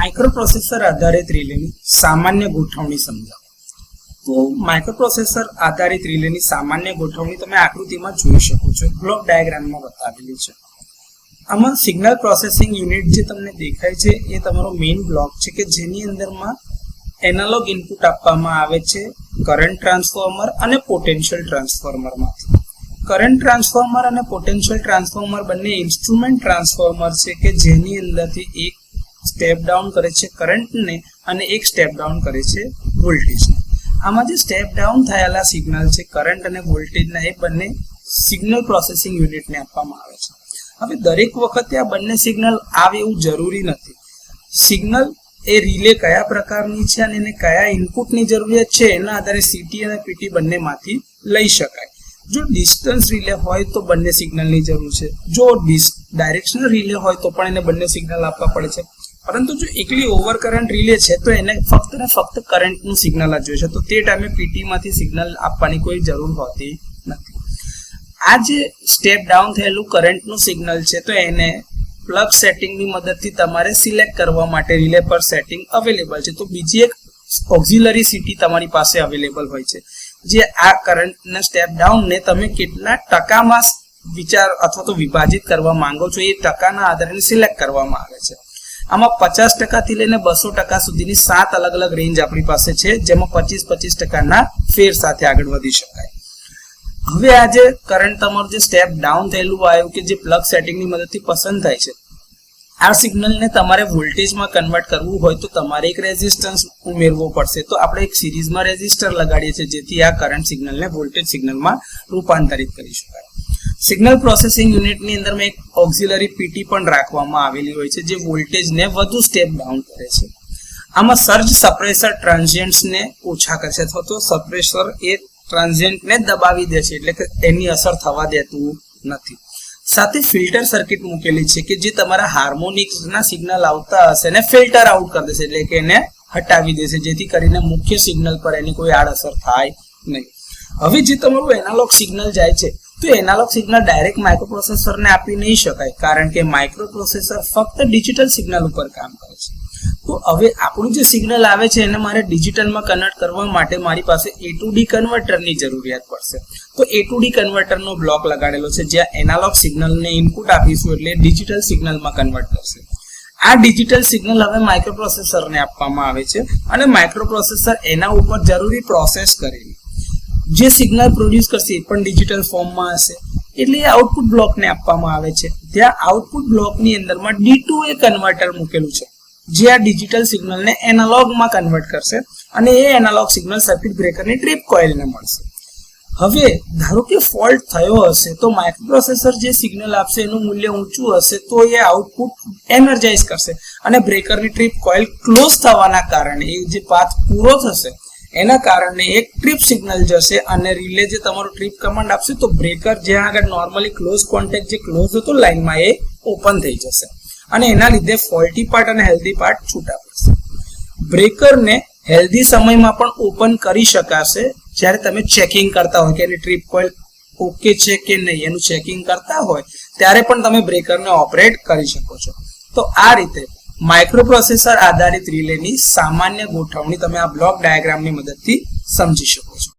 Microprocessor આધારિત રિલેની સામાન્ય ગોઠવણી સમજાવો. તો માઇક્રોપ્રોસેસર આધારિત રિલેની સામાન્ય ગોઠવણી તમે આકૃતિમાં જોઈ શકો છો, બ્લોક ડાયાગ્રામમાં બતાવેલી છે. આમાં સિગ્નલ પ્રોસેસિંગ યુનિટ જે તમને દેખાય છે એ તમારો મેઇન બ્લોક છે કે જેની અંદરમાં એનાલોગ ઇનપુટ આપવામાં આવે છે કરંટ ટ્રાન્સફોર્મર અને પોટેન્શિયલ ટ્રાન્સફોર્મરમાંથી. કરંટ ટ્રાન્સફોર્મર અને પોટેન્શિયલ ટ્રાન્સફોર્મર બંને ઇન્સ્ટ્રુમેન્ટ ટ્રાન્સફોર્મર છે કે જેની અંદરથી એક સ્ટેપ ડાઉન કરે છે કરંટને અને એક સ્ટેપ ડાઉન કરે છે વોલ્ટેજને. આમાં જે સ્ટેપ ડાઉન થયેલા સિગ્નલ છે કરંટ અને વોલ્ટેજના એ બંને સિગ્નલ પ્રોસેસિંગ યુનિટને આપવામાં આવે છે. હવે દરેક વખતે આ બંને સિગ્નલ આવે એવું જરૂરી નથી. સિગ્નલ એ રિલે કયા પ્રકારની છે અને એને કયા ઇનપુટની જરૂરિયાત છે એના આધારે સીટી અને પીટી બંનેમાંથી લઈ શકાય. જો ડિસ્ટન્સ રિલે હોય તો બંને સિગ્નલની જરૂર છે, જો ડાયરેક્શનલ રિલે હોય તો પણ એને બંને સિગ્નલ આપવા પડે છે. પરંતુ જો એકલી ઓવર કરંટ રિલે છે તો એને ફક્ત ને ફક્ત કરંટનું સિગ્નલ જ જોઈશે, તો તે ટાઈમે પીટીમાંથી સિગ્નલ આપવાની કોઈ જરૂર હોતી નથી. આ જે સ્ટેપ ડાઉન થયેલું કરંટનું સિગ્નલ છે તો એને પ્લગ સેટિંગની મદદથી તમારે સિલેક્ટ કરવા માટે રિલે પર સેટિંગ અવેલેબલ છે. તો બીજી એક ઓક્ઝિલરી સીટી તમારી પાસે અવેલેબલ હોય છે જે આ કરંટના સ્ટેપ ડાઉનને તમે કેટલા ટકામાં વિચાર અથવા તો વિભાજિત કરવા માંગો છો એ ટકાના આધારે સિલેક્ટ કરવામાં આવે છે. આમાં 50% થી લઈને 200% સુધીની 7 અલગ અલગ રેન્જ આપણી પાસે છે, જેમાં 25% ફેર સાથે આગળ વધી શકાય. હવે આ જે કરંટ તમારું જે સ્ટેપ ડાઉન થયેલું આવ્યું કે જે પ્લગ સેટિંગની મદદથી પસંદ થાય છે, આ સિગ્નલને તમારે વોલ્ટેજમાં કન્વર્ટ કરવું હોય તો તમારે એક રેઝિસ્ટન્સ ઉમેરવો પડશે. તો આપણે એક સિરીઝમાં રેઝિસ્ટર લગાડીએ છીએ જેથી આ કરંટ સિગ્નલને વોલ્ટેજ સિગ્નલમાં રૂપાંતરિત કરી શકાય. સિગ્નલ પ્રોસેસિંગ યુનિટની અંદરમાં એક ઓક્ઝિલરી પીટી પણ રાખવામાં આવેલી હોય છે જે વોલ્ટેજને વધુ સ્ટેપ ડાઉન કરે છે. આમાં સર્જ સપ્રેસર ટ્રાન્ઝિયન્ટ્સને ઓછા કરે છે અથવા તો સપ્રેસર એ ટ્રાન્ઝિયન્ટને દબાવી દે છે, એટલે કે એની અસર થવા દેતું નથી. સાથે ફિલ્ટર સર્કિટ મૂકેલી છે કે જે તમારા હાર્મોનિક્સના સિગ્નલ આવતા હશે એને ફિલ્ટર આઉટ કરી દેશે, એટલે કે એને હટાવી દેશે જેથી કરીને મુખ્ય સિગ્નલ પર એની કોઈ આડઅસર થાય નહીં. હવે જે તમારું એનાલોગ સિગ્નલ જાય છે તો એનાલોગ સિગ્નલ ડાયરેક્ટ માઇક્રોપ્રોસેસરને આપી નહીં શકાય, કારણ કે માઇક્રોપ્રોસેસર ફક્ત ડિજિટલ સિગ્નલ ઉપર કામ કરે છે. તો હવે આપણું જે સિગ્નલ આવે છે એને મારે ડિજિટલમાં કન્વર્ટ કરવા માટે મારી પાસે A to D કન્વર્ટરની જરૂરિયાત પડશે. તો A to D કન્વર્ટરનો બ્લોક લગાડેલો છે જ્યાં એનાલોગ સિગ્નલને ઇનપુટ આપીશું એટલે ડિજિટલ સિગ્નલમાં કન્વર્ટ કરશે. આ ડિજિટલ સિગ્નલ હવે માઇક્રોપ્રોસેસરને આપવામાં આવે છે અને માઇક્રોપ્રોસેસર એના ઉપર જરૂરી પ્રોસેસ કરેલી જે સિગ્નલ પ્રોડ્યુસ કરશે એ પણ ડિજિટલ ફોર્મમાં હશે, એટલે એ આઉટપુટ બ્લોકને આપવામાં આવે છે. ત્યાં આઉટપુટ બ્લોકની અંદરમાં D2A કન્વર્ટર મૂકેલું છે જે આ ડિજિટલ સિગ્નલને એનાલોગમાં કન્વર્ટ કરશે અને એ એનાલોગ સિગ્નલ સર્કિટ બ્રેકરની ટ્રીપ કોઇલને મળશે. હવે ધારો કે ફોલ્ટ થયો હશે તો માઇક્રોપ્રોસેસર જે સિગ્નલ આપશે એનું મૂલ્ય ઊંચું હશે તો એ આઉટપુટ એનર્જાઇઝ કરશે અને બ્રેકરની ટ્રીપ કોઇલ ક્લોઝ થવાના કારણે એ જે પાથ પૂરો થશે એના કારણે એક ટ્રીપ સિગ્નલ જશે અને રિલે જે તમારો ટ્રીપ કમાન્ડ આપશે તો બ્રેકર જ્યાં આગળ નોર્મલી ક્લોઝ કોન્ટેક્ટ જે ક્લોઝ હતો લાઇનમાં એ ઓપન થઈ જશે અને એના લીધે ફોલ્ટી પાર્ટ અને હેલ્ધી પાર્ટ છૂટા પડશે. બ્રેકરને હેલ્ધી સમયમાં પણ ઓપન કરી શકાશે જ્યારે તમે ચેકિંગ કરતા હોય કે એની ટ્રીપ કોઇલ ઓકે છે કે નહીં એનું ચેકિંગ કરતા હોય ત્યારે પણ તમે બ્રેકરને ઓપરેટ કરી શકો છો. તો આ રીતે માઇક્રોપ્રોસેસર આધારિત રિલેની સામાન્ય ગોઠવણી તમે આ બ્લોક ડાયાગ્રામની મદદથી સમજી શકો છો.